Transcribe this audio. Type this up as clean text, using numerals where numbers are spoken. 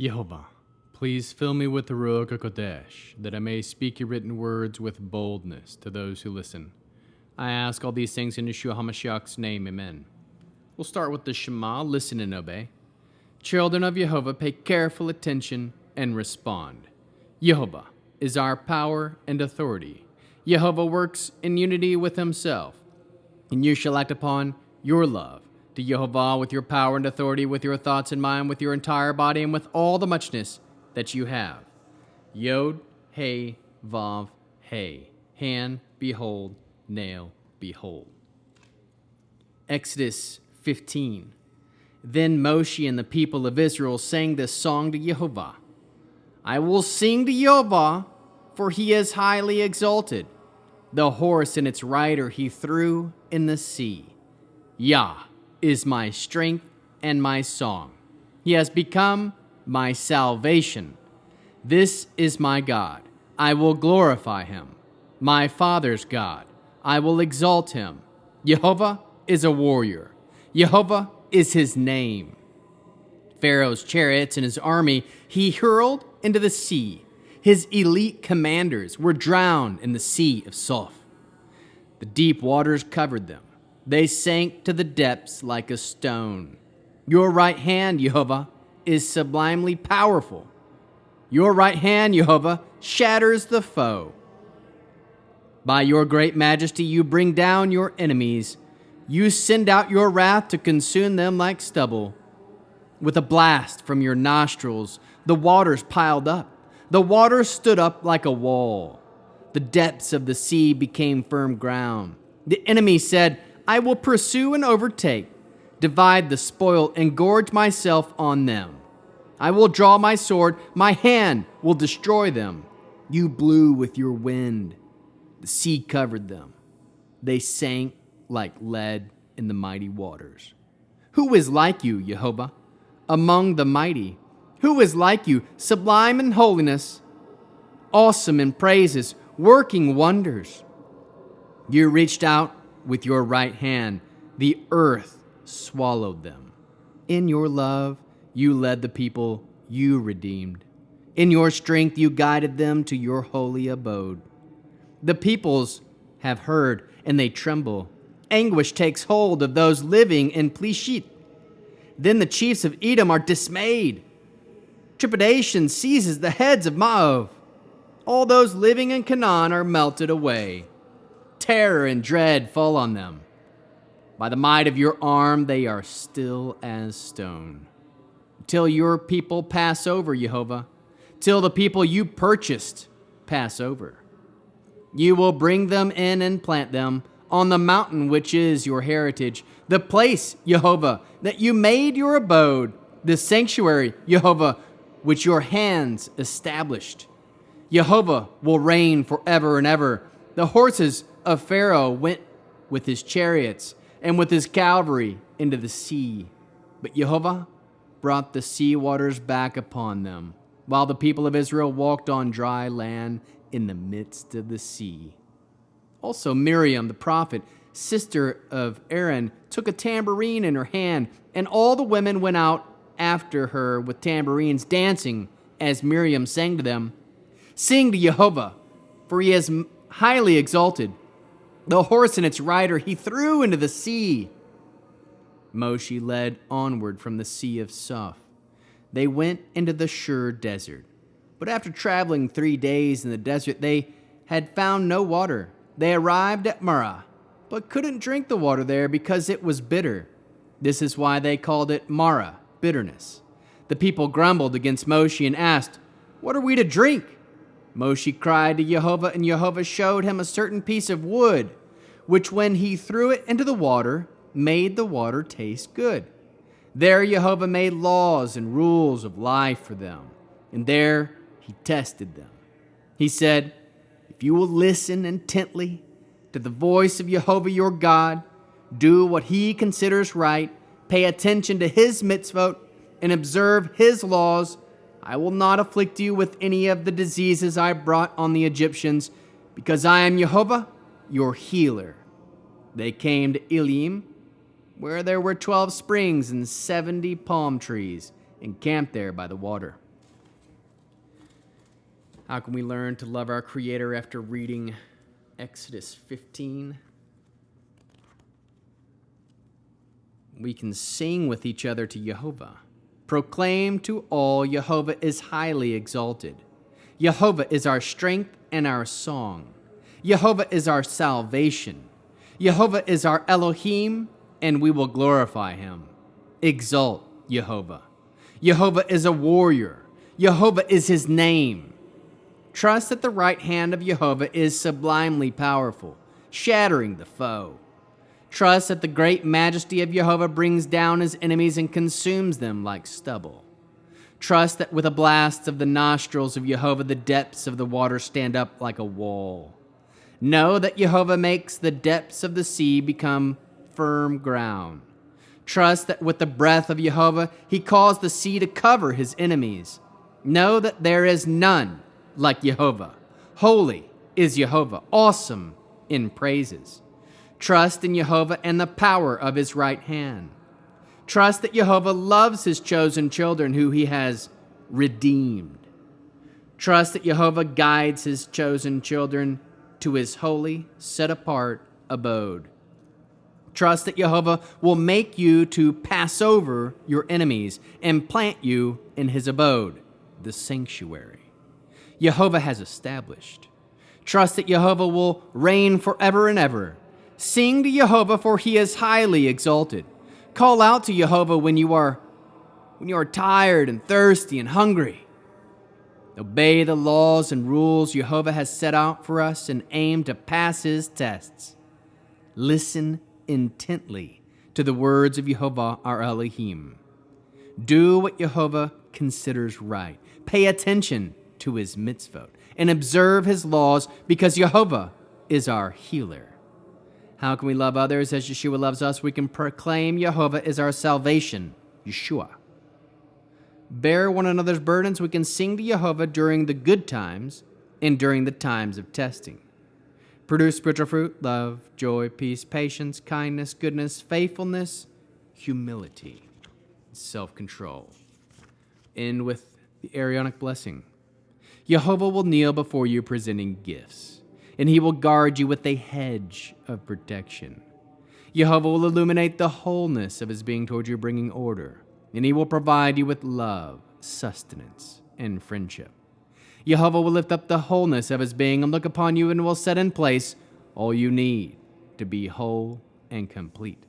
Yehova, please fill me with the Ruach HaKodesh, that I may speak your written words with boldness to those who listen. I ask all these things in Yeshua HaMashiach's name, amen. We'll start with the Shema, listen and obey. Children of Yehova, pay careful attention and respond. Yehova is our power and authority. Yehova works in unity with himself, and you shall act upon your love to Yehova with your power and authority, with your thoughts in mind, with your entire body, and with all the muchness that you have. Yod, Hey, Vav, Hey. Hand, behold, nail, behold. Exodus 15. Then Moshe and the people of Israel sang this song to Yehova. I will sing to Yehova, for he is highly exalted. The horse and its rider he threw in the sea. Yah is my strength and my song. He has become my salvation. This is my God. I will glorify him. My Father's God. I will exalt him. Yehova is a warrior. Yehova is his name. Pharaoh's chariots and his army he hurled into the sea. His elite commanders were drowned in the sea of Soph. The deep waters covered them. They sank to the depths like a stone. Your right hand, Yehova, is sublimely powerful. Your right hand, Yehova, shatters the foe. By your great majesty, you bring down your enemies. You send out your wrath to consume them like stubble. With a blast from your nostrils, the waters piled up. The waters stood up like a wall. The depths of the sea became firm ground. The enemy said, I will pursue and overtake, divide the spoil, and gorge myself on them. I will draw my sword, my hand will destroy them. You blew with your wind. The sea covered them. They sank like lead in the mighty waters. Who is like you, Yehova, among the mighty? Who is like you, sublime in holiness, awesome in praises, working wonders? You reached out with your right hand, the earth swallowed them. In your love, you led the people you redeemed. In your strength, you guided them to your holy abode. The peoples have heard, and they tremble. Anguish takes hold of those living in Plishit. Then the chiefs of Edom are dismayed. Trepidation seizes the heads of Moab. All those living in Canaan are melted away. Terror and dread fall on them. By the might of your arm, they are still as stone. Till your people pass over, Yehova, till the people you purchased pass over. You will bring them in and plant them on the mountain which is your heritage, the place, Yehova, that you made your abode, the sanctuary, Yehova, which your hands established. Yehova will reign forever and ever. The horses of Pharaoh went with his chariots and with his cavalry into the sea. But Yehova brought the sea waters back upon them, while the people of Israel walked on dry land in the midst of the sea. Also Miriam, the prophet, sister of Aaron, took a tambourine in her hand, and all the women went out after her with tambourines, dancing as Miriam sang to them, Sing to Yehova, for he is highly exalted. The horse and its rider he threw into the sea. Moshe led onward from the sea of Soph. They went into the Shur desert. But after traveling 3 days in the desert, they had found no water. They arrived at Marah, but couldn't drink the water there because it was bitter. This is why they called it Marah, bitterness. The people grumbled against Moshe and asked, What are we to drink? Moshe cried to Yehova, and Yehova showed him a certain piece of wood, which when he threw it into the water, made the water taste good. There Yehova made laws and rules of life for them, and there he tested them. He said, If you will listen intently to the voice of Yehova your God, do what he considers right, pay attention to his mitzvot, and observe his laws, I will not afflict you with any of the diseases I brought on the Egyptians, because I am Yehova, your healer. They came to Elim, where there were 12 springs and 70 palm trees, and camped there by the water. How can we learn to love our Creator after reading Exodus 15? We can sing with each other to Yehova. Proclaim to all, Yehova is highly exalted. Yehova is our strength and our song. Yehova is our salvation. Yehova is our Elohim, and we will glorify him. Exalt Yehova. Yehova is a warrior. Yehova is his name. Trust that the right hand of Yehova is sublimely powerful, shattering the foe. Trust that the great majesty of Yehova brings down his enemies and consumes them like stubble. Trust that with a blast of the nostrils of Yehova, the depths of the water stand up like a wall. Know that Yehova makes the depths of the sea become firm ground. Trust that with the breath of Yehova, he caused the sea to cover his enemies. Know that there is none like Yehova. Holy is Yehova, awesome in praises. Trust in Yehova and the power of his right hand. Trust that Yehova loves his chosen children who he has redeemed. Trust that Yehova guides his chosen children to his holy, set-apart abode. Trust that Yehova will make you to pass over your enemies and plant you in his abode, the sanctuary. Yehova has established. Trust that Yehova will reign forever and ever. Sing to Yehova, for he is highly exalted. Call out to Yehova when you are tired and thirsty and hungry. Obey the laws and rules Yehova has set out for us and aim to pass his tests. Listen intently to the words of Yehova our Elohim. Do what Yehova considers right. Pay attention to his mitzvot and observe his laws, because Yehova is our healer. How can we love others as Yeshua loves us? We can proclaim Yehova is our salvation, Yeshua. Bear one another's burdens. We can sing to Yehova during the good times and during the times of testing. Produce spiritual fruit, love, joy, peace, patience, kindness, goodness, faithfulness, humility, self-control. End with the Aaronic blessing. Yehova will kneel before you presenting gifts, and he will guard you with a hedge of protection. Yehova will illuminate the wholeness of his being toward you, bringing order, and he will provide you with love, sustenance, and friendship. Yehova will lift up the wholeness of his being and look upon you and will set in place all you need to be whole and complete.